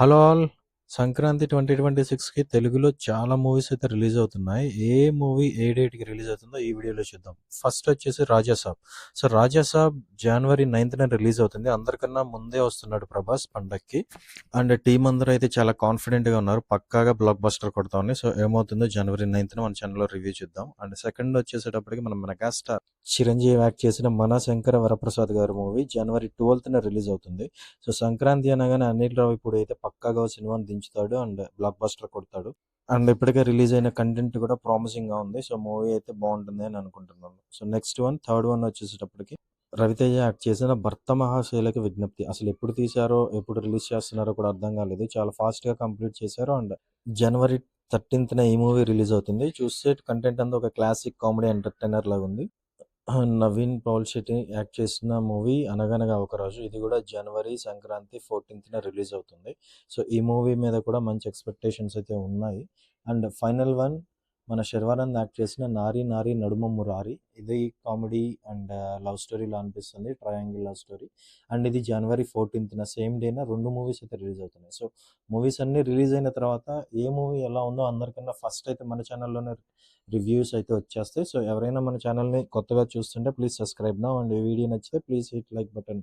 Hello all! Sankranti 2026కి తెలుగులో చాలా movies అయితే రిలీజ్ అవుతున్నాయి. ఏ మూవీ ఏ డేట్‌కి రిలీజ్ అవుతుందో ఈ వీడియోలో చూద్దాం. ఫస్ట్ వచ్చేసి 'రాజాసాబ్'. సో 'రాజాసాబ్' జనవరి 9న రిలీజ్ అవుతుంది. అందరికన్నా ముందే వస్తున్నాడు ప్రభాస్ పండక్కి. అండ్ టీమ్ అందరూ అయితే చాలా కాన్ఫిడెంట్‌గా ఉన్నారు. పక్కాగా బ్లాక్ బస్టర్ కొడతామని. సో ఏమవుతుందో జనవరి 9న మన ఛానెల్‌లో రివ్యూ చూద్దాం. అండ్ సెకండ్ వచ్చేసేటప్పటికి మన మెగాస్టార్ చిరంజీవి యాక్ట్ చేసిన 'మన శంకర వరప్రసాద్' గారి మూవీ జనవరి 12న రిలీజ్ అవుతుంది. సో సంక్రాంతి అనగానే అనిల్ రావిపూడి అయితే పక్కాగా ఓ సినిమాని దించుతాడు అండ్ బ్లాక్ బస్టర్ కొడతాడు. అండ్ ఇప్పటికే రిలీజ్ అయిన కంటెంట్ కూడా ప్రామిసింగ్ గా ఉంది. సో మూవీ అయితే బాగుంటుంది అని అనుకుంటున్నాను. So next one third one వచ్చేసేటప్పటికి రవితేజ యాక్ట్ చేసిన 'భర్త మహాశైలకి విజ్ఞప్తి' అసలు ఎప్పుడు తీశారో ఎప్పుడు రిలీజ్ చేస్తున్నారో కూడా అర్థం కాలేదు. చాలా ఫాస్ట్ గా కంప్లీట్ చేశారు. అండ్ జనవరి 13న ఈ మూవీ రిలీజ్ అవుతుంది. చూస్తే కంటెంట్ అంతా ఒక క్లాసిక్ కామెడీ ఎంటర్టైనర్ లాగా ఉంది. నవీన్ పౌల్ శెట్టి యాక్ట్ చేసిన మూవీ 'అనగనగా ఒక రాజు' ఇది కూడా జనవరి సంక్రాంతి 14న రిలీజ్ అవుతుంది. సో ఈ మూవీ మీద కూడా మంచి ఎక్స్పెక్టేషన్స్ అయితే ఉన్నాయి. అండ్ ఫైనల్ వన్ మన శర్వానంద్ యాక్ట్ చేసిన 'నారి నారి నడుమ మురారి' ఇది కామెడీ అండ్ లవ్ స్టోరీలా అనిపిస్తుంది. Triangle love story. అండ్ ఇది జనవరి 14న సేమ్ డేన రెండు మూవీస్ అయితే రిలీజ్ అవుతున్నాయి. సో మూవీస్ అన్ని రిలీజ్ అయిన తర్వాత ఏ మూవీ ఎలా ఉందో అందరికన్నా ఫస్ట్ అయితే మన ఛానల్లోనే రివ్యూస్ అయితే వచ్చేస్తాయి. సో ఎవరైనా మన ఛానల్ని కొత్తగా చూస్తుంటే ప్లీజ్ సబ్స్క్రైబ్ నౌ అండ్ ఈ వీడియో నచ్చితే ప్లీజ్ హిట్ లైక్ బటన్.